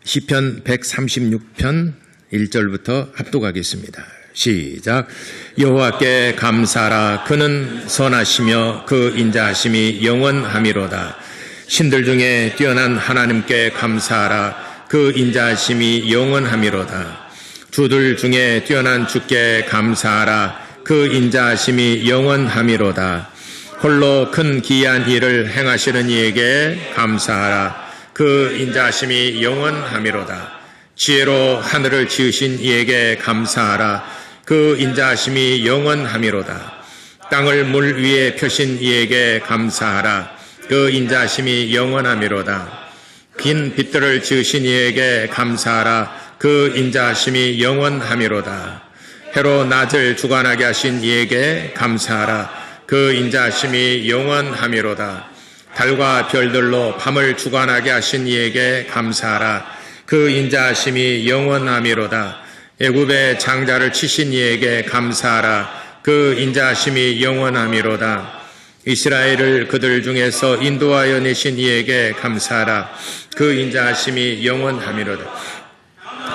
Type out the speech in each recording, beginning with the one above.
시편 136편 1절부터 합독하겠습니다. 시작. 여호와께 감사하라. 그는 선하시며 그 인자하심이 영원하미로다. 신들 중에 뛰어난 하나님께 감사하라. 그 인자하심이 영원하미로다. 주들 중에 뛰어난 주께 감사하라. 그 인자하심이 영원하미로다. 홀로 큰 기이한 일을 행하시는 이에게 감사하라. 그 인자하심이 영원하미로다. 지혜로 하늘을 지으신 이에게 감사하라. 그 인자하심이 영원하미로다. 땅을 물 위에 펴신 이에게 감사하라. 그 인자하심이 영원하미로다. 긴 빛들을 지으신 이에게 감사하라. 그 인자하심이 영원하미로다. 해로 낮을 주관하게 하신 이에게 감사하라. 그 인자하심이 영원하미로다. 달과 별들로 밤을 주관하게 하신 이에게 감사하라. 그 인자하심이 영원하미로다. 애굽의 장자를 치신 이에게 감사하라. 그 인자하심이 영원하미로다. 이스라엘을 그들 중에서 인도하여 내신 이에게 감사하라. 그 인자하심이 영원하미로다.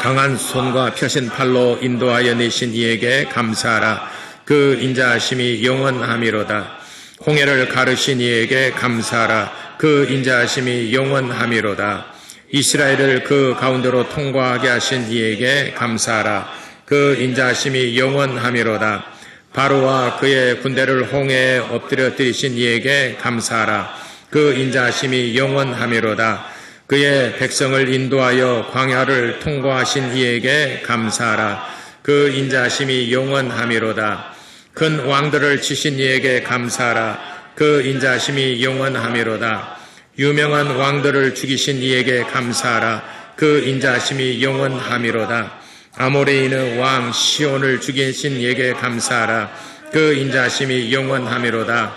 강한 손과 펴신 팔로 인도하여 내신 이에게 감사하라. 그 인자하심이 영원하미로다. 홍해를 가르신 이에게 감사하라. 그 인자하심이 영원하미로다. 이스라엘을 그 가운데로 통과하게 하신 이에게 감사하라. 그 인자하심이 영원하미로다. 바로와 그의 군대를 홍해에 엎드려뜨리신 이에게 감사하라. 그 인자하심이 영원하미로다. 그의 백성을 인도하여 광야를 통과하신 이에게 감사하라. 그 인자하심이 영원하미로다. 큰 왕들을 치신 이에게 감사하라. 그 인자하심이 영원하미로다. 유명한 왕들을 죽이신 이에게 감사하라. 그 인자하심이 영원하미로다. 아모레인의 왕 시온을 죽이신 이에게 감사하라. 그 인자하심이 영원하미로다.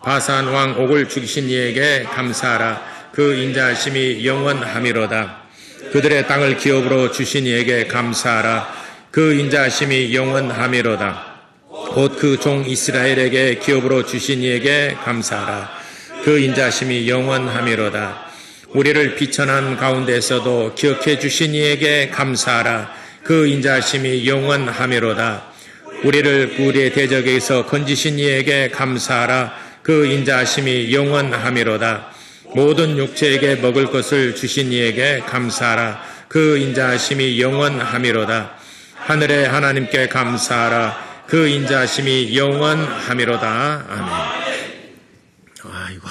바산 왕 옥을 죽이신 이에게 감사하라. 그 인자하심이 영원하미로다. 그들의 땅을 기업으로 주신 이에게 감사하라. 그 인자하심이 영원하미로다. 곧 그 종 이스라엘에게 기업으로 주신 이에게 감사하라. 그 인자하심이 영원하미로다. 우리를 비천한 가운데서도 기억해 주신 이에게 감사하라. 그 인자하심이 영원하미로다. 우리를 우리의 대적에서 건지신 이에게 감사하라. 그 인자하심이 영원하미로다. 모든 육체에게 먹을 것을 주신 이에게 감사하라. 그 인자하심이 영원하미로다. 하늘의 하나님께 감사하라. 그 인자하심이 영원하미로다. 아멘. 아이고.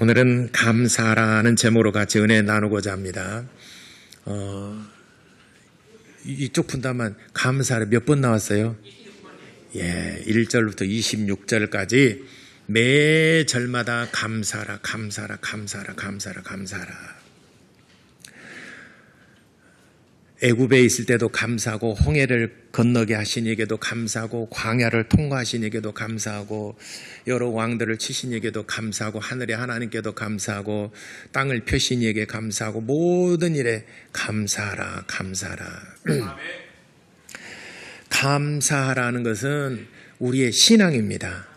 오늘은 감사라는 제목으로 같이 은혜 나누고자 합니다. 이쪽 분담만 감사를 몇 번 나왔어요? 예, 1절부터 26절까지 매 절마다 감사라, 감사라, 감사라, 감사라, 감사라. 애굽에 있을 때도 감사하고, 홍해를 건너게 하신 이에게도 감사하고, 광야를 통과하신 이에게도 감사하고, 여러 왕들을 치신 이에게도 감사하고, 하늘의 하나님께도 감사하고, 땅을 펴신 이에게 감사하고, 모든 일에 감사하라, 감사하라. 감사하라는 것은 우리의 신앙입니다.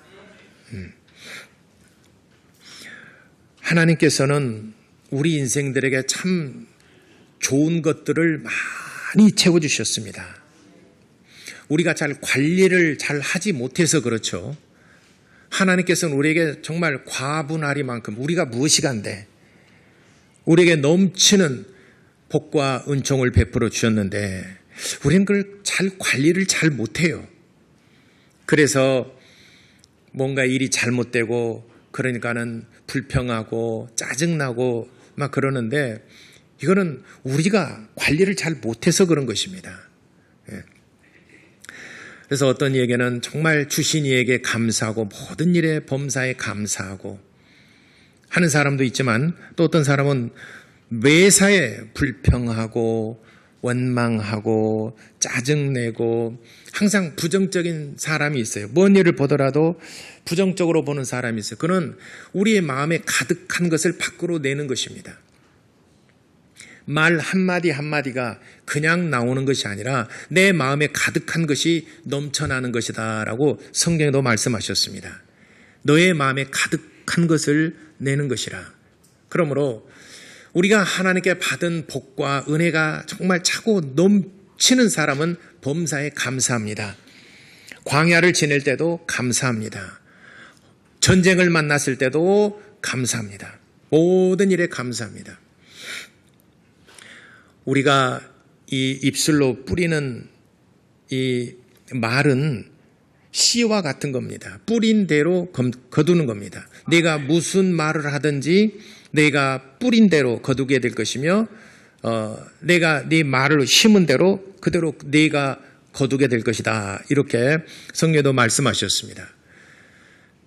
하나님께서는 우리 인생들에게 참 좋은 것들을 많이 채워주셨습니다. 우리가 잘 관리를 잘 하지 못해서 그렇죠. 하나님께서는 우리에게 정말 과분하리만큼 우리가 무엇이간데 우리에게 넘치는 복과 은총을 베풀어 주셨는데 우리는 그걸 잘 관리를 잘 못해요. 그래서 뭔가 일이 잘못되고 그러니까는 불평하고 짜증나고 막 그러는데 이거는 우리가 관리를 잘 못해서 그런 것입니다. 그래서 어떤 이에게는 정말 주신 이에게 감사하고 모든 일에 범사에 감사하고 하는 사람도 있지만 또 어떤 사람은 매사에 불평하고 원망하고 짜증내고 항상 부정적인 사람이 있어요. 뭔 일을 보더라도 부정적으로 보는 사람이 있어요. 그는 우리의 마음에 가득한 것을 밖으로 내는 것입니다. 말 한마디 한마디가 그냥 나오는 것이 아니라 내 마음에 가득한 것이 넘쳐나는 것이다 라고 성경에도 말씀하셨습니다. 너의 마음에 가득한 것을 내는 것이라. 그러므로 우리가 하나님께 받은 복과 은혜가 정말 차고 넘치는 사람은 범사에 감사합니다. 광야를 지낼 때도 감사합니다. 전쟁을 만났을 때도 감사합니다. 모든 일에 감사합니다. 우리가 이 입술로 뿌리는 이 말은 씨와 같은 겁니다. 뿌린 대로 거두는 겁니다. 내가 무슨 말을 하든지 내가 뿌린 대로 거두게 될 것이며 내가 네 말을 심은 대로 그대로 네가 거두게 될 것이다. 이렇게 성령도 말씀하셨습니다.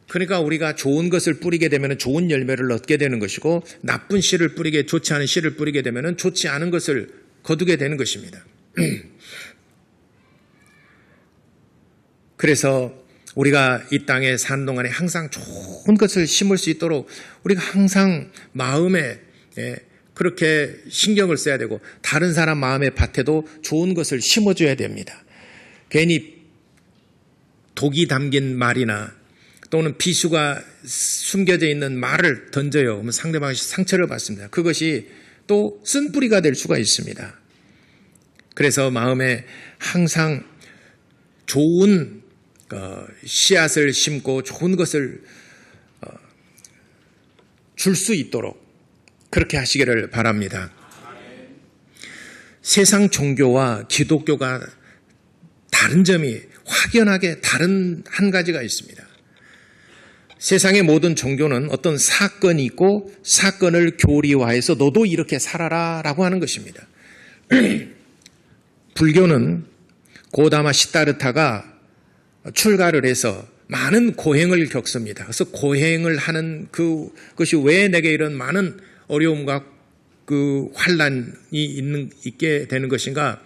그러니까 우리가 좋은 것을 뿌리게 되면 좋은 열매를 얻게 되는 것이고 나쁜 씨를 뿌리게 좋지 않은 씨를 뿌리게 되면 좋지 않은 것을 거두게 되는 것입니다. 그래서 우리가 이 땅에 사는 동안에 항상 좋은 것을 심을 수 있도록 우리가 항상 마음에 그렇게 신경을 써야 되고 다른 사람 마음의 밭에도 좋은 것을 심어줘야 됩니다. 괜히 독이 담긴 말이나 또는 비수가 숨겨져 있는 말을 던져요. 그러면 상대방이 상처를 받습니다. 그것이 또 쓴뿌리가 될 수가 있습니다. 그래서 마음에 항상 좋은 씨앗을 심고 좋은 것을 줄 수 있도록 그렇게 하시기를 바랍니다. 세상 종교와 기독교가 다른 점이 확연하게 다른 한 가지가 있습니다. 세상의 모든 종교는 어떤 사건이 있고 사건을 교리화해서 너도 이렇게 살아라 라고 하는 것입니다. 불교는 고다마 시다르타가 출가를 해서 많은 고행을 겪습니다. 그래서 고행을 하는 그것이 왜 내게 이런 많은 어려움과 그 환란이 있게 되는 것인가?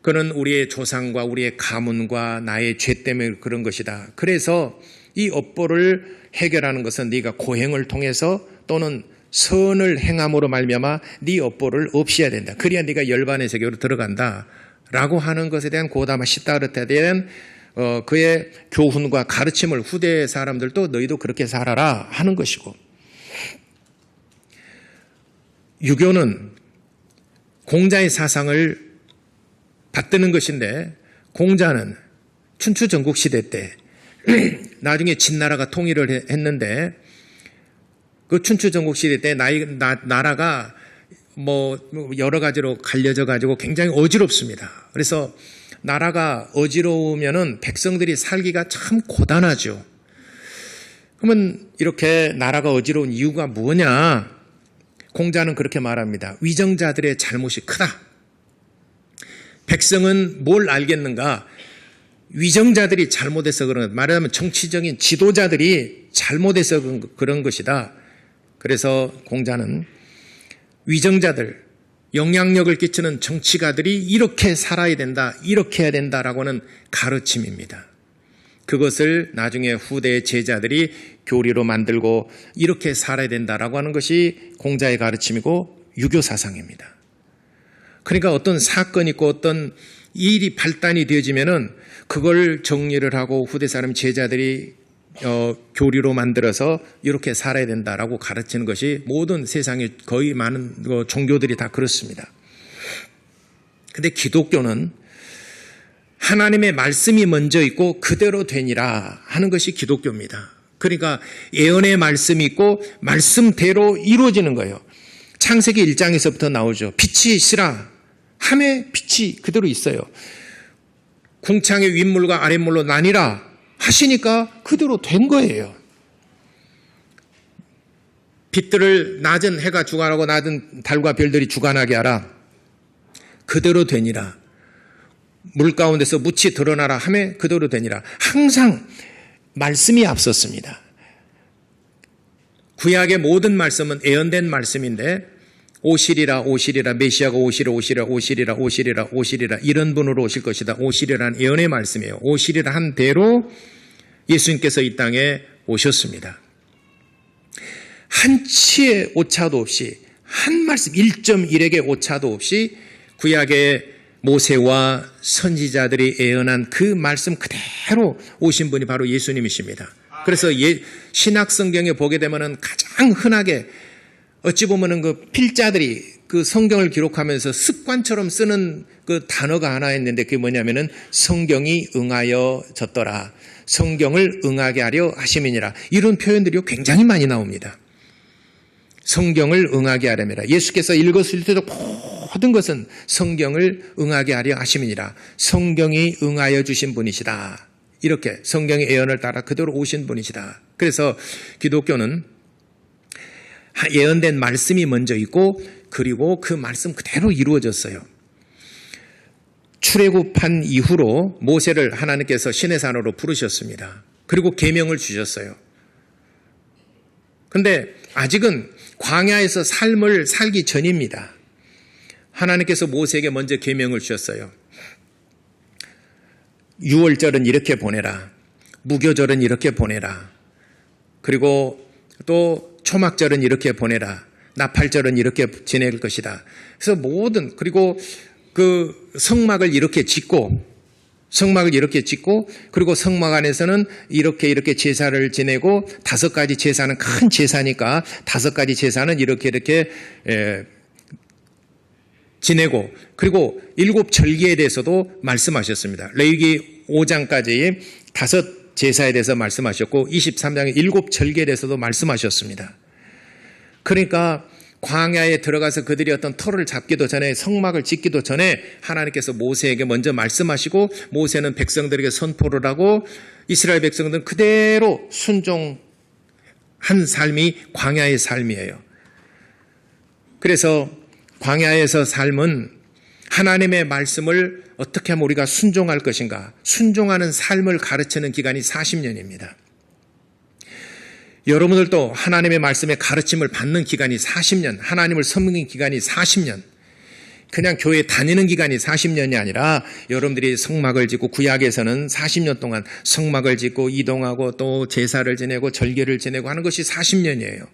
그는 우리의 조상과 우리의 가문과 나의 죄 때문에 그런 것이다. 그래서 이 업보를 해결하는 것은 네가 고행을 통해서 또는 선을 행함으로 말미암아 네 업보를 없애야 된다. 그래야 네가 열반의 세계로 들어간다라고 하는 것에 대한 고다마 시다르타에 대한 그의 교훈과 가르침을 후대 사람들도 너희도 그렇게 살아라 하는 것이고, 유교는 공자의 사상을 받드는 것인데 공자는 춘추 전국 시대 때 나중에 진나라가 통일을 했는데 그 춘추 전국 시대 때 나라가 여러 가지로 갈려져 가지고 굉장히 어지럽습니다. 그래서 나라가 어지러우면은 백성들이 살기가 참 고단하죠. 그러면 이렇게 나라가 어지러운 이유가 뭐냐? 공자는 그렇게 말합니다. 위정자들의 잘못이 크다. 백성은 뭘 알겠는가? 위정자들이 잘못해서 그런, 말하자면 정치적인 지도자들이 잘못해서 그런 것이다. 그래서 공자는 위정자들, 영향력을 끼치는 정치가들이 이렇게 살아야 된다, 이렇게 해야 된다라고 하는 가르침입니다. 그것을 나중에 후대의 제자들이 교리로 만들고 이렇게 살아야 된다라고 하는 것이 공자의 가르침이고 유교 사상입니다. 그러니까 어떤 사건이 있고 어떤 일이 발단이 되어지면은 그걸 정리를 하고 후대 사람 제자들이 교리로 만들어서 이렇게 살아야 된다라고 가르치는 것이 모든 세상의 거의 많은 종교들이 다 그렇습니다. 근데 기독교는 하나님의 말씀이 먼저 있고 그대로 되니라 하는 것이 기독교입니다. 그러니까 예언의 말씀이 있고 말씀대로 이루어지는 거예요. 창세기 1장에서부터 나오죠. 빛이 있으라 함에 빛이 그대로 있어요. 궁창의 윗물과 아랫물로 나뉘라 하시니까 그대로 된 거예요. 빛들을 낮은 해가 주관하고 낮은 달과 별들이 주관하게 하라. 그대로 되니라. 물 가운데서 묻이 드러나라 하매 그대로 되니라. 항상 말씀이 앞섰습니다. 구약의 모든 말씀은 예언된 말씀인데 오시리라 오시리라 메시아가 오시리라 이런 분으로 오실 것이다. 오시리라는 예언의 말씀이에요. 오시리라 한 대로 예수님께서 이 땅에 오셨습니다. 한 치의 오차도 없이 한 말씀 1.1액의 오차도 없이 구약의 모세와 선지자들이 예언한 그 말씀 그대로 오신 분이 바로 예수님이십니다. 그래서 신약 성경에 보게 되면은 가장 흔하게 어찌 보면은 그 필자들이 그 성경을 기록하면서 습관처럼 쓰는 그 단어가 하나 있는데 그게 뭐냐면은 성경이 응하여졌더라. 성경을 응하게 하려 하심이니라. 이런 표현들이 굉장히 많이 나옵니다. 성경을 응하게 하려니라. 예수께서 읽었을 때도 모든 것은 성경을 응하게 하려 하심이니라. 성경이 응하여 주신 분이시다. 이렇게 성경의 예언을 따라 그대로 오신 분이시다. 그래서 기독교는 예언된 말씀이 먼저 있고 그리고 그 말씀 그대로 이루어졌어요. 출애굽한 이후로 모세를 하나님께서 시내산으로 부르셨습니다. 그리고 계명을 주셨어요. 그런데 아직은 광야에서 삶을 살기 전입니다. 하나님께서 모세에게 먼저 계명을 주셨어요. 유월절은 이렇게 보내라. 무교절은 이렇게 보내라. 그리고 또 초막절은 이렇게 보내라. 나팔절은 이렇게 지낼 것이다. 그래서 그리고 그 성막을 이렇게 짓고 그리고 성막 안에서는 이렇게 제사를 지내고 5가지 제사는 큰 제사니까 5가지 제사는 이렇게 지내고 그리고 7절기에 대해서도 말씀하셨습니다. 레위기 5장까지 5 제사에 대해서 말씀하셨고 23장의 7절기에 대해서도 말씀하셨습니다. 그러니까 광야에 들어가서 그들이 어떤 터를 잡기도 전에 성막을 짓기도 전에 하나님께서 모세에게 먼저 말씀하시고 모세는 백성들에게 선포를 하고 이스라엘 백성들은 그대로 순종한 삶이 광야의 삶이에요. 그래서 광야에서 삶은 하나님의 말씀을 어떻게 하면 우리가 순종할 것인가, 순종하는 삶을 가르치는 기간이 40년입니다. 여러분들도 하나님의 말씀에 가르침을 받는 기간이 40년, 하나님을 섬기는 기간이 40년, 그냥 교회 다니는 기간이 40년이 아니라 여러분들이 성막을 짓고 구약에서는 40년 동안 성막을 짓고 이동하고 또 제사를 지내고 절개를 지내고 하는 것이 40년이에요.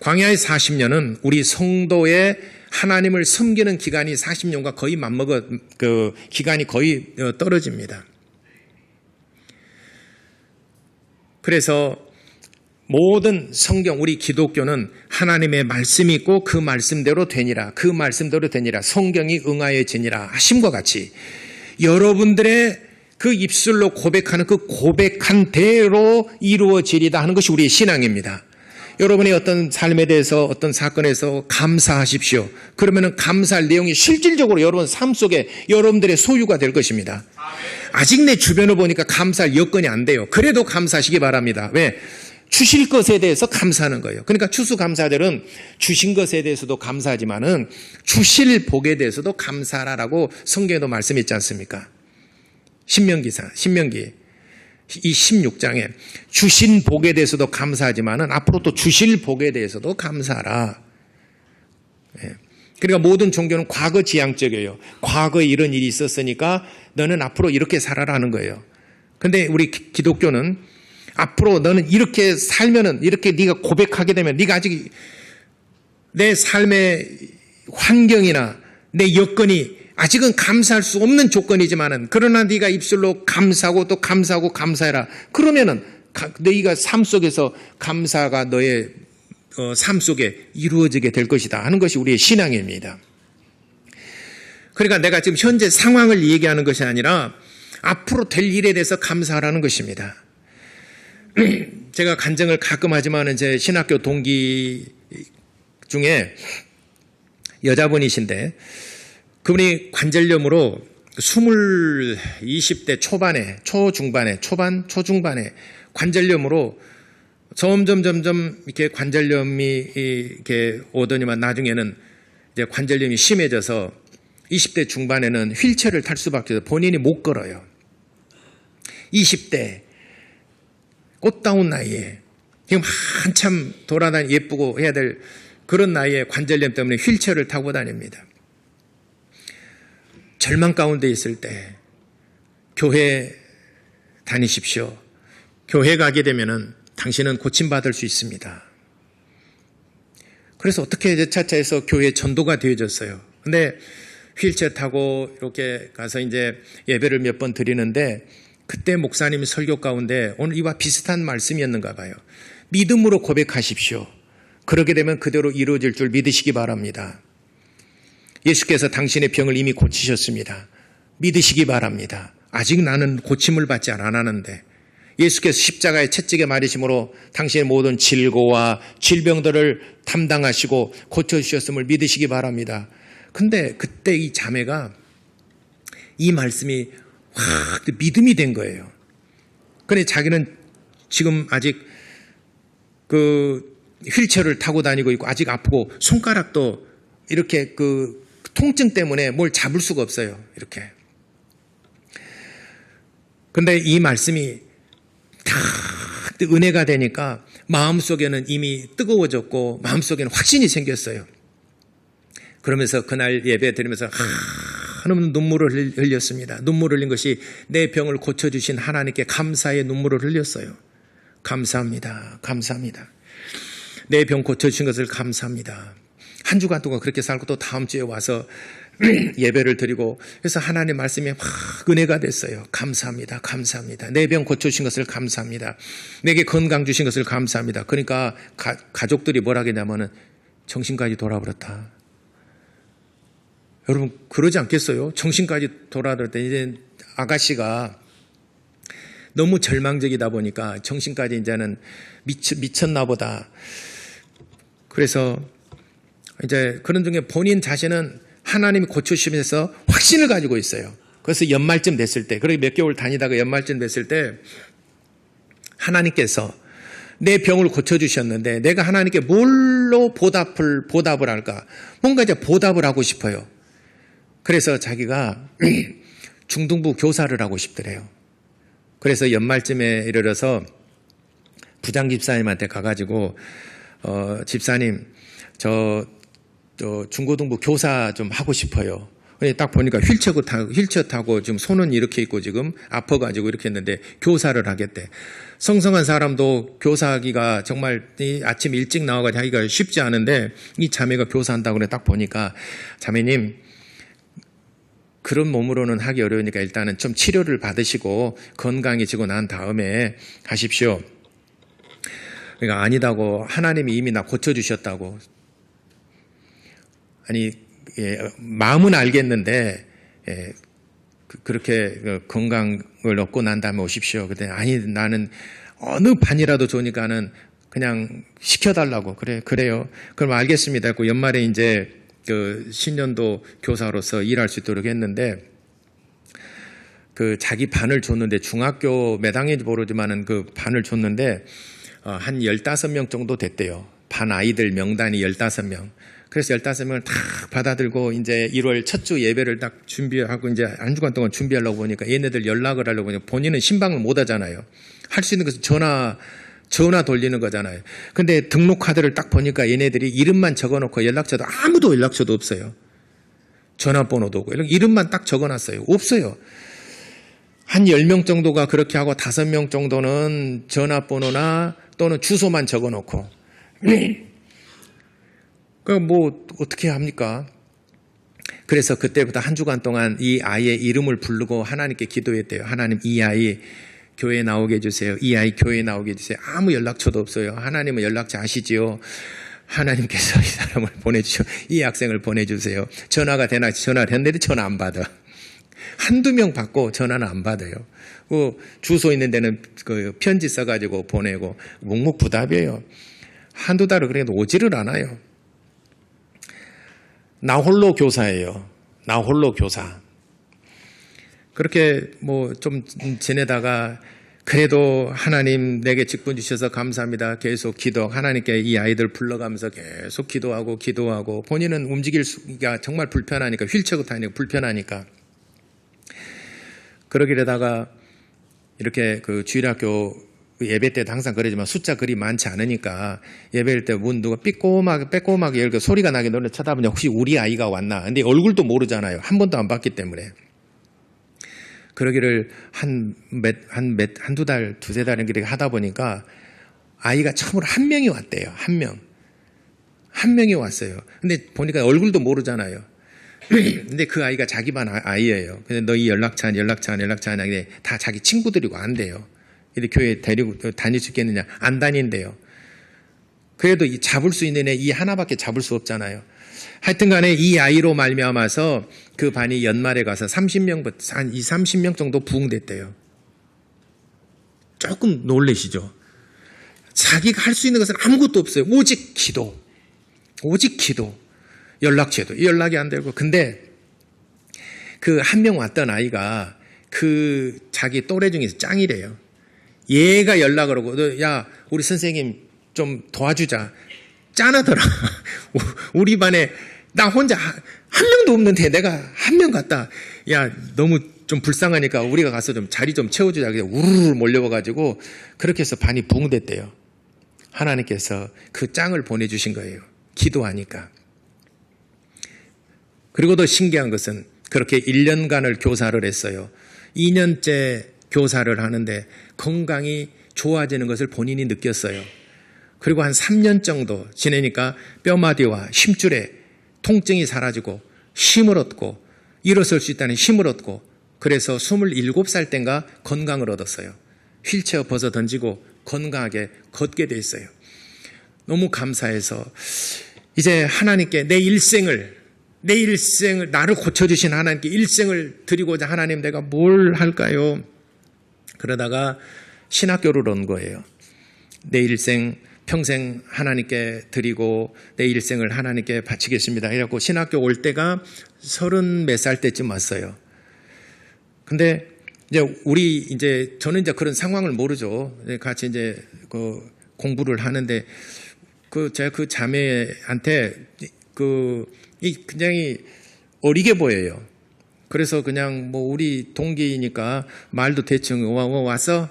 광야의 40년은 우리 성도의 하나님을 섬기는 기간이 40년과 거의 맞먹어 그 기간이 거의 떨어집니다. 그래서 모든 성경, 우리 기독교는 하나님의 말씀이 있고 그 말씀대로 되니라, 그 말씀대로 되니라, 성경이 응하여지니라 하심과 같이 여러분들의 그 입술로 고백하는 그 고백한 대로 이루어지리다 하는 것이 우리의 신앙입니다. 여러분의 어떤 삶에 대해서 어떤 사건에서 감사하십시오. 그러면 감사할 내용이 실질적으로 여러분 삶 속에 여러분들의 소유가 될 것입니다. 아직 내 주변을 보니까 감사할 여건이 안 돼요. 그래도 감사하시기 바랍니다. 왜? 주실 것에 대해서 감사하는 거예요. 그러니까 추수감사절은 주신 것에 대해서도 감사하지만은 주실 복에 대해서도 감사하라고 성경에도 말씀이 있지 않습니까? 신명기 이 16장에 주신 복에 대해서도 감사하지만은 앞으로 또 주실 복에 대해서도 감사하라. 그러니까 모든 종교는 과거 지향적이에요. 과거에 이런 일이 있었으니까 너는 앞으로 이렇게 살아라는 거예요. 근데 우리 기독교는 앞으로 너는 이렇게 살면은 이렇게 네가 고백하게 되면 네가 아직 내 삶의 환경이나 내 여건이 아직은 감사할 수 없는 조건이지만은 그러나 네가 입술로 감사하고 또 감사하고 감사해라. 그러면은 너희가 삶 속에서 감사가 너의 삶 속에 이루어지게 될 것이다 하는 것이 우리의 신앙입니다. 그러니까 내가 지금 현재 상황을 얘기하는 것이 아니라 앞으로 될 일에 대해서 감사하라는 것입니다. 제가 간증을 가끔 하지만은 제 신학교 동기 중에 여자분이신데 그분이 관절염으로 20대 초반에, 초중반에 관절염으로 점점 이렇게 관절염이 이렇게 오더니만 나중에는 이제 관절염이 심해져서 20대 중반에는 휠체어를 탈 수밖에 없어요. 본인이 못 걸어요. 20대 꽃다운 나이에 지금 한참 돌아다니 예쁘고 해야 될 그런 나이에 관절염 때문에 휠체어를 타고 다닙니다. 절망 가운데 있을 때 교회 다니십시오. 교회 가게 되면은 당신은 고침받을 수 있습니다. 그래서 어떻게 차차해서 교회 전도가 되어졌어요. 근데 휠체어 타고 이렇게 가서 이제 예배를 몇 번 드리는데 그때 목사님이 설교 가운데 오늘 이와 비슷한 말씀이었는가 봐요. 믿음으로 고백하십시오. 그렇게 되면 그대로 이루어질 줄 믿으시기 바랍니다. 예수께서 당신의 병을 이미 고치셨습니다. 믿으시기 바랍니다. 아직 나는 고침을 받지 않았는데 예수께서 십자가의 채찍에 맞으심으로 당신의 모든 질고와 질병들을 담당하시고 고쳐주셨음을 믿으시기 바랍니다. 근데 그때 이 자매가 이 말씀이 확 믿음이 된 거예요. 그런데 자기는 지금 아직 그 휠체어를 타고 다니고 있고 아직 아프고 손가락도 이렇게 그 통증 때문에 뭘 잡을 수가 없어요. 이렇게. 근데 이 말씀이 다 은혜가 되니까 마음속에는 이미 뜨거워졌고 마음속에는 확신이 생겼어요. 그러면서 그날 예배 드리면서 하나님 눈물을 흘렸습니다. 눈물을 흘린 것이 내 병을 고쳐주신 하나님께 감사의 눈물을 흘렸어요. 감사합니다. 감사합니다. 내 병 고쳐주신 것을 감사합니다. 한 주간 동안 그렇게 살고 또 다음 주에 와서 예배를 드리고 그래서 하나님 말씀이 확 은혜가 됐어요. 감사합니다. 감사합니다. 내 병 고쳐주신 것을 감사합니다. 내게 건강 주신 것을 감사합니다. 그러니까 가족들이 뭐라 하겠냐면은 정신까지 돌아버렸다. 여러분 그러지 않겠어요? 정신까지 돌아들 때 이제 아가씨가 너무 절망적이다 보니까 정신까지 이제는 미쳤나 보다. 그래서 이제 그런 중에 본인 자신은 하나님이 고쳐주시면서 확신을 가지고 있어요. 그래서 연말쯤 됐을 때, 그렇게 몇 개월 다니다가 연말쯤 됐을 때 하나님께서 내 병을 고쳐주셨는데 내가 하나님께 뭘로 보답을 할까? 뭔가 이제 보답을 하고 싶어요. 그래서 자기가 중등부 교사를 하고 싶더래요. 그래서 연말쯤에 이르러서 부장 집사님한테 가가지고 집사님 저 중고등부 교사 좀 하고 싶어요. 딱 보니까 휠체어 타고 지금 손은 이렇게 있고 지금 아파가지고 이렇게 했는데 교사를 하겠대. 성성한 사람도 교사하기가 정말 아침 일찍 나와가지고 하기가 쉽지 않은데 이 자매가 교사한다고 그래. 딱 보니까 자매님 그런 몸으로는 하기 어려우니까 일단은 좀 치료를 받으시고 건강해지고 난 다음에 하십시오. 그러니까 아니다고 하나님이 이미 나 고쳐주셨다고. 아니 마음은 알겠는데 그렇게 건강을 얻고 난 다음에 오십시오. 그때 아니 나는 어느 반이라도 좋으니까는 그냥 시켜달라고. 그래요. 그럼 알겠습니다. 했고 연말에 이제 그 신년도 교사로서 일할 수 있도록 했는데 그 자기 반을 줬는데 중학교 몇 학년인지 모르지만은 그 반을 줬는데 한 15명 정도 됐대요. 반 아이들 명단이 15명. 그래서 15명을 다 받아들고 이제 1월 첫 주 예배를 딱 준비하고 이제 한 주간 동안 준비하려고 보니까 얘네들 연락을 하려고 보니까 본인은 신방을 못 하잖아요. 할 수 있는 것은 전화 돌리는 거잖아요. 근데 등록 카드를 딱 보니까 얘네들이 이름만 적어놓고 연락처도 아무도 연락처도 없어요. 전화번호도 없고 이름만 딱 적어놨어요. 없어요. 한 10명 정도가 그렇게 하고 5명 정도는 전화번호나 또는 주소만 적어놓고 뭐 어떻게 합니까? 그래서 그때부터 한 주간 동안 이 아이의 이름을 부르고 하나님께 기도했대요. 하나님 이 아이 교회에 나오게 해주세요. 이 아이 교회에 나오게 해주세요. 아무 연락처도 없어요. 하나님은 연락처 아시지요? 하나님께서 이 사람을 보내주셔. 이 학생을 보내주세요. 전화가 되나? 전화를 했는데 전화 안 받아. 한두 명 받고 전화는 안 받아요. 그 주소 있는 데는 그 편지 써가지고 보내고 묵묵부답이에요. 한두 달을 그래도 오지를 않아요. 나 홀로 교사예요. 나 홀로 교사. 그렇게 뭐 좀 지내다가 그래도 하나님 내게 직분 주셔서 감사합니다. 계속 하나님께 이 아이들 불러가면서 계속 기도하고 본인은 움직일 수가 정말 불편하니까 휠체어 타니까 불편하니까 그러기려다가 이렇게 그 주일학교 예배 때도 항상 그러지만 숫자 그리 많지 않으니까 예배할 때 문 누가 빼꼼하게 열고 소리가 나게 노래 쳐다보냐 혹시 우리 아이가 왔나. 근데 얼굴도 모르잖아요. 한 번도 안 봤기 때문에. 그러기를 한두 달, 두세 달 이렇게 하다 보니까 아이가 처음으로 한 명이 왔대요. 한 명. 한 명이 왔어요. 근데 보니까 얼굴도 모르잖아요. 근데 그 아이가 자기 반 아이예요. 근데 너희 연락처 하냐. 다 자기 친구들이고 안 돼요. 이렇게 교회 데리고 다닐 수 있겠느냐. 안 다닌대요. 그래도 잡을 수 있는 애 이 하나밖에 잡을 수 없잖아요. 하여튼 간에 이 아이로 말미암아서 그 반이 연말에 가서 30명 정도 부흥됐대요. 조금 놀라시죠? 자기가 할 수 있는 것은 아무것도 없어요. 오직 기도. 연락처도 연락이 안 되고. 근데 그 한 명 왔던 아이가 그 자기 또래 중에서 짱이래요. 얘가 연락을 하고, 야, 우리 선생님 좀 도와주자. 짠하더라. 우리 반에 나 혼자 한 명도 없는데 내가 한 명 갔다. 야, 너무 좀 불쌍하니까 우리가 가서 좀 자리 좀 채워주자. 그래서 우르르 몰려와가지고 그렇게 해서 반이 부흥됐대요. 하나님께서 그 짱을 보내주신 거예요. 기도하니까. 그리고 더 신기한 것은 그렇게 1년간을 교사를 했어요. 2년째 교사를 하는데 건강이 좋아지는 것을 본인이 느꼈어요. 그리고 한 3년 정도 지내니까 뼈마디와 힘줄에 통증이 사라지고 힘을 얻고 일어설 수 있다는 힘을 얻고 그래서 27살 땐가 건강을 얻었어요. 휠체어 벗어 던지고 건강하게 걷게 돼 있어요. 너무 감사해서 이제 하나님께 내 일생을 나를 고쳐주신 하나님께 일생을 드리고자 하나님 내가 뭘 할까요? 그러다가 신학교를 온 거예요. 내 일생 평생 하나님께 드리고 내 일생을 하나님께 바치겠습니다. 이래갖고 신학교 올 때가 30몇 살 때쯤 왔어요. 근데 저는 이제 그런 상황을 모르죠. 같이 이제 그 공부를 하는데 제가 그 자매한테 굉장히 어리게 보여요. 그래서 그냥 우리 동기니까 말도 대충 와서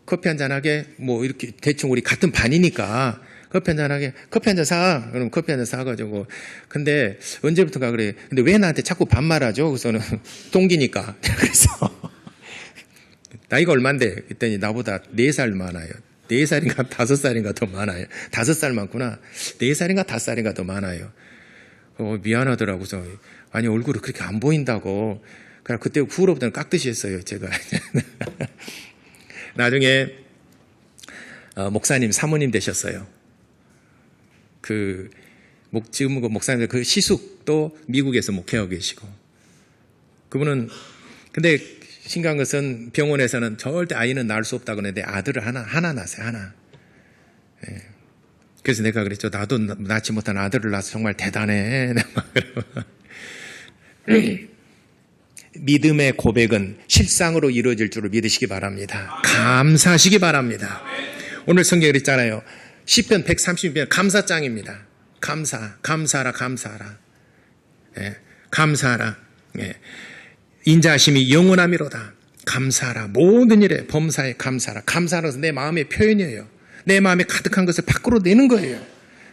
커피 한잔하게 이렇게 대충 우리 같은 반이니까 커피 한잔하게 커피 한잔 사. 그럼 커피 한잔 사가지고 근데 언제부턴가 그래. 근데 왜 나한테 자꾸 반말하죠? 그래서는 동기니까. 그래서 나이가 얼만데? 그랬더니 나보다 4살 많아요. 4살인가 5살인가 더 많아요. 5살 많구나. 4살인가 5살인가 더 많아요. 미안하더라고. 그래서 아니 얼굴이 그렇게 안 보인다고. 그래서 그때 후로부터는 깍듯이 했어요. 제가. 나중에 목사님 사모님 되셨어요. 지금 목사님들 그 시숙도 미국에서 목회하고 계시고 그분은 근데 신기한 것은 병원에서는 절대 아이는 낳을 수 없다고 그러는데 아들을 하나 낳았어요. 하나. 예. 그래서 내가 그랬죠. 나도 낳지 못한 아들을 낳아서 정말 대단해. 믿음의 고백은 실상으로 이루어질 줄을 믿으시기 바랍니다. 감사하시기 바랍니다. 오늘 성경에 있잖아요. 시편 130편 감사장입니다. 감사하라. 예, 감사하라. 예. 인자하심이 영원하미로다. 감사하라. 모든 일에 범사에 감사하라. 감사하라. 내 마음의 표현이에요. 내 마음에 가득한 것을 밖으로 내는 거예요.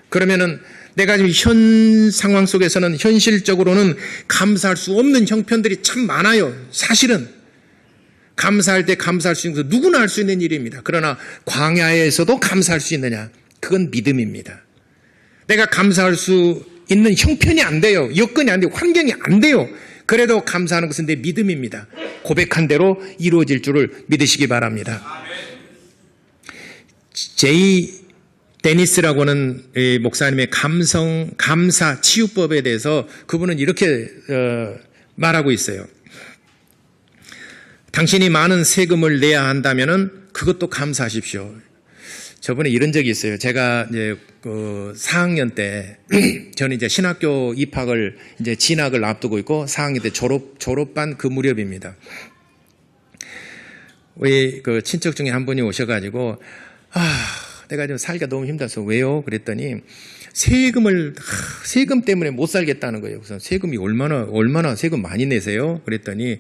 그러면은 내가 지금 현 상황 속에서는 현실적으로는 감사할 수 없는 형편들이 참 많아요. 사실은 감사할 때 감사할 수 있는 것은 누구나 할 수 있는 일입니다. 그러나 광야에서도 감사할 수 있느냐? 그건 믿음입니다. 내가 감사할 수 있는 형편이 안 돼요. 여건이 안 돼요. 환경이 안 돼요. 그래도 감사하는 것은 내 믿음입니다. 고백한 대로 이루어질 줄을 믿으시기 바랍니다. 제이 데니스라고는 목사님의 감사 치유법에 대해서 그분은 이렇게 말하고 있어요. 당신이 많은 세금을 내야 한다면은 그것도 감사하십시오. 저번에 이런 적이 있어요. 제가 이제 4학년 때 저는 이제 신학교 입학을 이제 진학을 앞두고 있고 4학년 때 졸업반 그 무렵입니다. 우리 그 친척 중에 한 분이 오셔가지고 내가 좀 살기가 너무 힘들어서 왜요? 그랬더니 세금 때문에 못 살겠다는 거예요. 그래서 세금이 얼마나 세금 많이 내세요? 그랬더니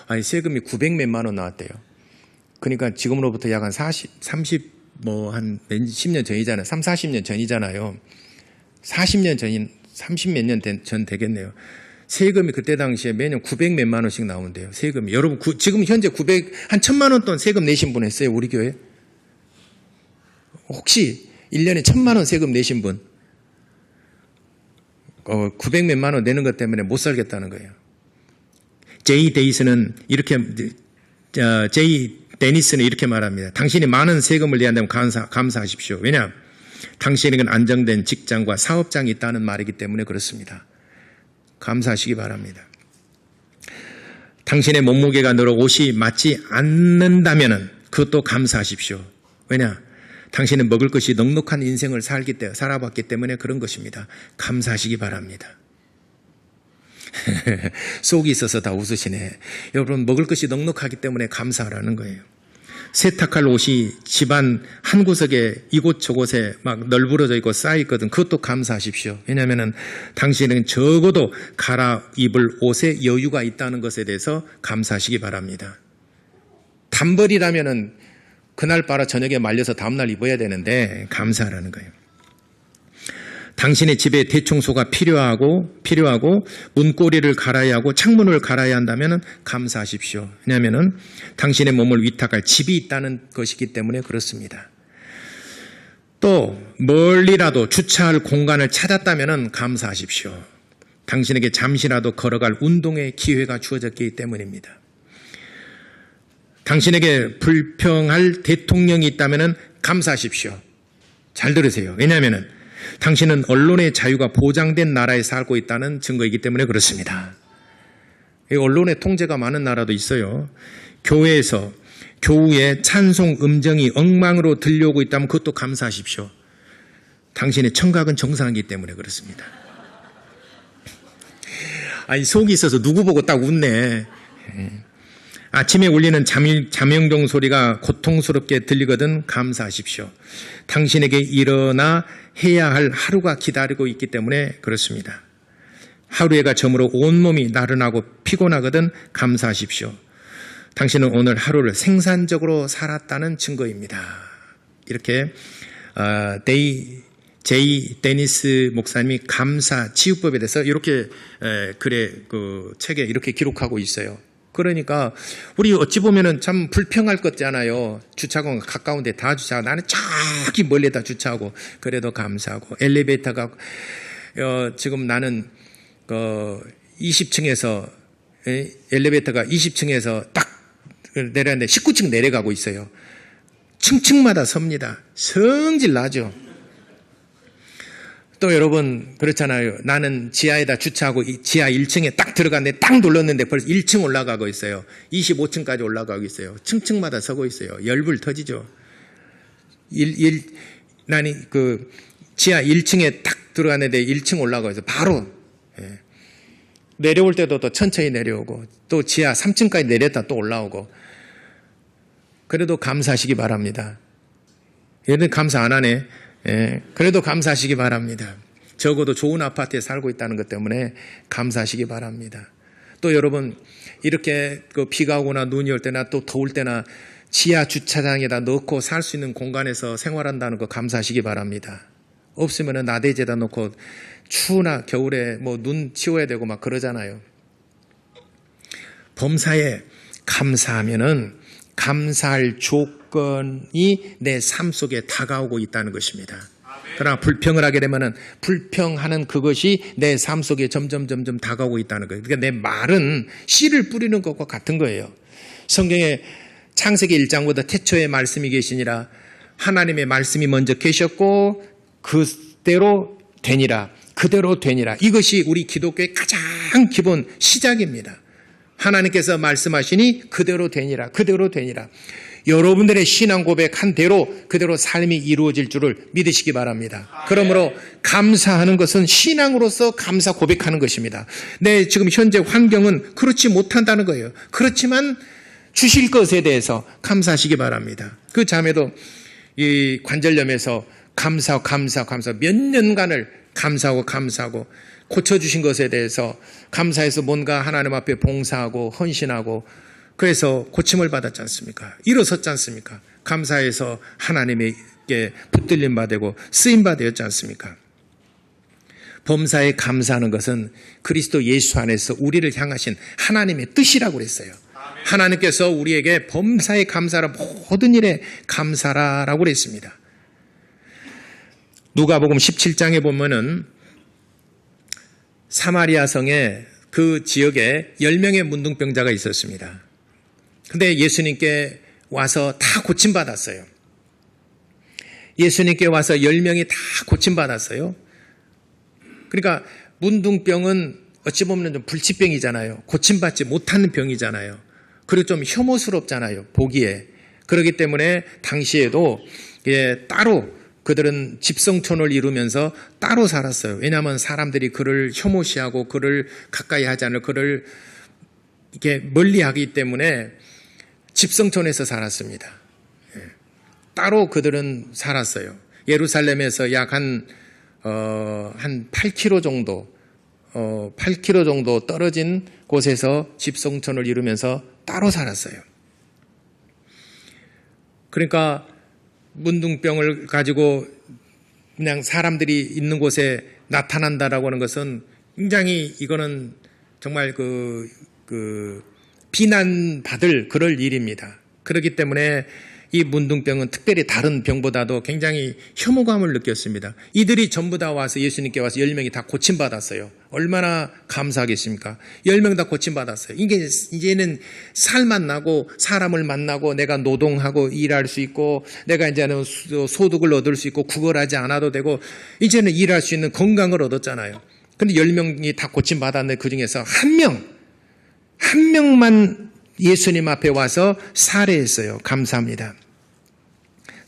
아니 세금이 900몇만 원 나왔대요. 그러니까 지금으로부터 약 한 30몇 년 전이잖아요. 40년 전이잖아요. 30몇 년 전 되겠네요. 세금이 그때 당시에 매년 900몇만 원씩 나온대요. 세금이. 여러분 지금 현재 한 1000만 원 돈 세금 내신 분 했어요? 우리 교회? 혹시 1년에 1000만 원 세금 내신 분 900몇만 원 내는 것 때문에 못 살겠다는 거예요. 제이 데니스는 이렇게 말합니다. 당신이 많은 세금을 내야 한다면 감사하십시오. 왜냐? 당신에게는 안정된 직장과 사업장이 있다는 말이기 때문에 그렇습니다. 감사하시기 바랍니다. 당신의 몸무게가 늘어 옷이 맞지 않는다면 그것도 감사하십시오. 왜냐? 당신은 먹을 것이 넉넉한 인생을 살아봤기 때문에 그런 것입니다. 감사하시기 바랍니다. 속이 있어서 다 웃으시네. 여러분, 먹을 것이 넉넉하기 때문에 감사하라는 거예요. 세탁할 옷이 집안 한 구석에 이곳저곳에 막 널브러져 있고 쌓여있거든. 그것도 감사하십시오. 왜냐하면 당신은 적어도 갈아입을 옷에 여유가 있다는 것에 대해서 감사하시기 바랍니다. 단벌이라면은 그날 빨아 저녁에 말려서 다음날 입어야 되는데 감사하라는 거예요. 당신의 집에 대청소가 필요하고 문고리를 갈아야 하고 창문을 갈아야 한다면 감사하십시오. 왜냐하면 당신의 몸을 위탁할 집이 있다는 것이기 때문에 그렇습니다. 또 멀리라도 주차할 공간을 찾았다면 감사하십시오. 당신에게 잠시라도 걸어갈 운동의 기회가 주어졌기 때문입니다. 당신에게 불평할 대통령이 있다면 감사하십시오. 잘 들으세요. 왜냐하면 당신은 언론의 자유가 보장된 나라에 살고 있다는 증거이기 때문에 그렇습니다. 언론의 통제가 많은 나라도 있어요. 교회에서 교우의 찬송 음정이 엉망으로 들려오고 있다면 그것도 감사하십시오. 당신의 청각은 정상이기 때문에 그렇습니다. 아니, 속이 있어서 누구 보고 딱 웃네. 아침에 울리는 잠영종 소리가 고통스럽게 들리거든 감사하십시오. 당신에게 일어나 해야 할 하루가 기다리고 있기 때문에 그렇습니다. 하루해가 저물어 온몸이 나른하고 피곤하거든 감사하십시오. 당신은 오늘 하루를 생산적으로 살았다는 증거입니다. 이렇게 제이 데니스 목사님이 감사 치유법에 대해서 이렇게 그 책에 이렇게 기록하고 있어요. 그러니까 우리 어찌 보면은 참 불평할 것 같잖아요. 주차장 가까운데 다 주차하고 나는 저기 멀리다 주차하고 그래도 감사하고 엘리베이터가 지금 나는 20층에서 엘리베이터가 20층에서 딱 내려왔는데 19층 내려가고 있어요. 층층마다 섭니다. 성질 나죠. 또 여러분 그렇잖아요. 나는 지하에다 주차하고 지하 1층에 딱 들어갔는데 딱 눌렀는데 벌써 1층 올라가고 있어요. 25층까지 올라가고 있어요. 층층마다 서고 있어요. 열불 터지죠. 나는 그 지하 1층에 딱 들어갔는데 1층 올라가고 있어요. 바로 내려올 때도 또 천천히 내려오고 또 지하 3층까지 내렸다 또 올라오고 그래도 감사하시기 바랍니다. 얘는 감사 안 하네. 그래도 감사하시기 바랍니다. 적어도 좋은 아파트에 살고 있다는 것 때문에 감사하시기 바랍니다. 또 여러분 이렇게 비가 오거나 눈이 올 때나 또 더울 때나 지하 주차장에다 넣고 살 수 있는 공간에서 생활한다는 거 감사하시기 바랍니다. 없으면 나대지에다 놓고 추우나 겨울에 뭐 눈 치워야 되고 막 그러잖아요. 범사에 감사하면은 감사할 조건이 내 삶 속에 다가오고 있다는 것입니다. 그러나 불평을 하게 되면은 불평하는 그것이 내 삶 속에 점점 다가오고 있다는 거예요. 그러니까 내 말은 씨를 뿌리는 것과 같은 거예요. 성경에 창세기 1장보다 태초에 말씀이 계시니라 하나님의 말씀이 먼저 계셨고 그대로 되니라. 이것이 우리 기독교의 가장 기본 시작입니다. 하나님께서 말씀하시니 그대로 되니라. 여러분들의 신앙 고백한 대로 그대로 삶이 이루어질 줄을 믿으시기 바랍니다. 그러므로 감사하는 것은 신앙으로서 감사 고백하는 것입니다. 내 지금 현재 환경은 그렇지 못한다는 거예요. 그렇지만 주실 것에 대해서 감사하시기 바랍니다. 그 자매도 이 관절염에서 감사 몇 년간을 감사하고 고쳐주신 것에 대해서 감사해서 뭔가 하나님 앞에 봉사하고 헌신하고 그래서 고침을 받았지 않습니까? 일어섰지 않습니까? 감사해서 하나님에게 붙들림 받고 쓰임 받았지 않습니까? 범사에 감사하는 것은 그리스도 예수 안에서 우리를 향하신 하나님의 뜻이라고 그랬어요. 하나님께서 우리에게 범사에 감사라 모든 일에 감사라라고 그랬습니다. 누가복음 17장에 보면은 사마리아 성에 그 지역에 10명의 문둥병자가 있었습니다. 근데 예수님께 와서 다 고침받았어요. 예수님께 와서 10명이 다 고침받았어요. 그러니까 문둥병은 어찌 보면 좀 불치병이잖아요. 고침받지 못하는 병이잖아요. 그리고 좀 혐오스럽잖아요, 보기에. 그렇기 때문에 당시에도 따로 그들은 집성촌을 이루면서 따로 살았어요. 왜냐하면 사람들이 그를 혐오시하고 그를 가까이 하지 않을 그를 이렇게 멀리하기 때문에 집성촌에서 살았습니다. 따로 그들은 살았어요. 예루살렘에서 약 한 8km 정도 8km 정도 떨어진 곳에서 집성촌을 이루면서 따로 살았어요. 그러니까 문둥병을 가지고 그냥 사람들이 있는 곳에 나타난다라고 하는 것은 굉장히 이거는 정말 비난받을 그럴 일입니다. 그렇기 때문에 이 문둥병은 특별히 다른 병보다도 굉장히 혐오감을 느꼈습니다. 이들이 전부 다 와서 예수님께 와서 10명이 다 고침받았어요. 얼마나 감사하겠습니까? 10명 다 고침받았어요. 이게 이제는 살 만나고 사람을 만나고 내가 노동하고 일할 수 있고 내가 이제는 소득을 얻을 수 있고 구걸하지 않아도 되고 이제는 일할 수 있는 건강을 얻었잖아요. 근데 10명이 다 고침받았는데 그 중에서 한 명만 예수님 앞에 와서 살해했어요. 감사합니다.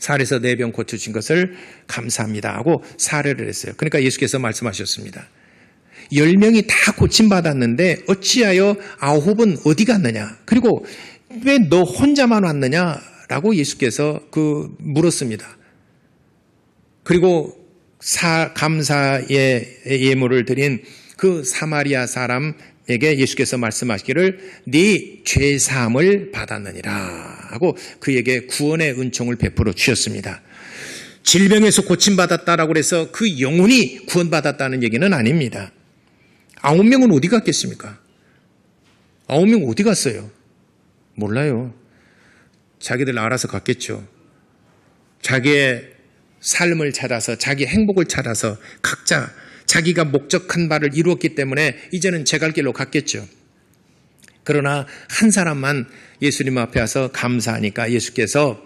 살해해서 4병 고쳐진 것을 감사합니다 하고 살해를 했어요. 그러니까 예수께서 말씀하셨습니다. 10명이 다 고침받았는데 어찌하여 9은 어디 갔느냐? 그리고 왜 너 혼자만 왔느냐라고 예수께서 물었습니다. 그리고 감사의 예물을 드린 그 사마리아 사람에게 예수께서 말씀하시기를 네 죄사함을 받았느니라 하고 그에게 구원의 은총을 베풀어 주셨습니다. 질병에서 고침받았다라고 해서 그 영혼이 구원받았다는 얘기는 아닙니다. 9명은 어디 갔겠습니까? 9명 어디 갔어요? 몰라요. 자기들 알아서 갔겠죠. 자기의 삶을 찾아서 자기 행복을 찾아서 각자 자기가 목적한 바를 이루었기 때문에 이제는 제 갈 길로 갔겠죠. 그러나 한 사람만 예수님 앞에 와서 감사하니까 예수께서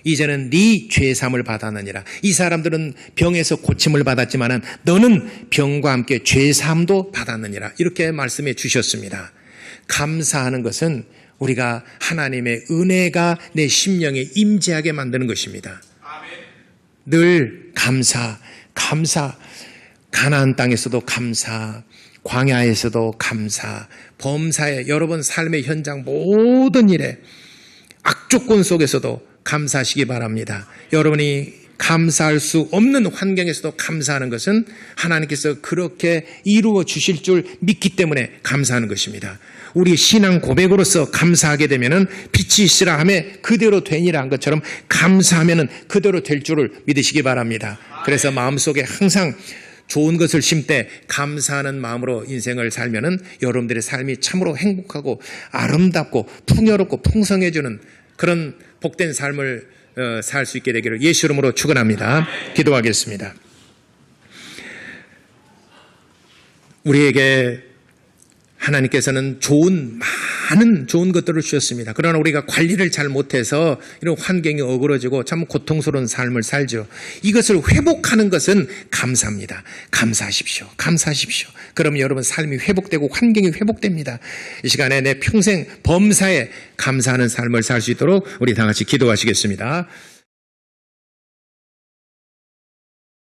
이제는 네 죄사함을 받았느니라. 이 사람들은 병에서 고침을 받았지만 너는 병과 함께 죄사함도 받았느니라. 이렇게 말씀해 주셨습니다. 감사하는 것은 우리가 하나님의 은혜가 내 심령에 임재하게 만드는 것입니다. 늘 감사. 가나안 땅에서도 감사, 광야에서도 감사, 범사의 여러분 삶의 현장 모든 일에 악조건 속에서도 감사하시기 바랍니다. 여러분이 감사할 수 없는 환경에서도 감사하는 것은 하나님께서 그렇게 이루어 주실 줄 믿기 때문에 감사하는 것입니다. 우리 신앙 고백으로서 감사하게 되면은 빛이 있으라 하매 그대로 되니라 한 것처럼 감사하면은 그대로 될 줄을 믿으시기 바랍니다. 그래서 마음속에 항상 좋은 것을 심되 감사하는 마음으로 인생을 살면은 여러분들의 삶이 참으로 행복하고 아름답고 풍요롭고 풍성해지는 그런 복된 삶을 살 수 있게 되기를 예수 이름으로 축원합니다. 기도하겠습니다. 우리에게 하나님께서는 많은 좋은 것들을 주셨습니다. 그러나 우리가 관리를 잘 못해서 이런 환경이 어그러지고 참 고통스러운 삶을 살죠. 이것을 회복하는 것은 감사합니다. 감사하십시오. 그럼 여러분 삶이 회복되고 환경이 회복됩니다. 이 시간에 내 평생 범사에 감사하는 삶을 살 수 있도록 우리 다 같이 기도하시겠습니다.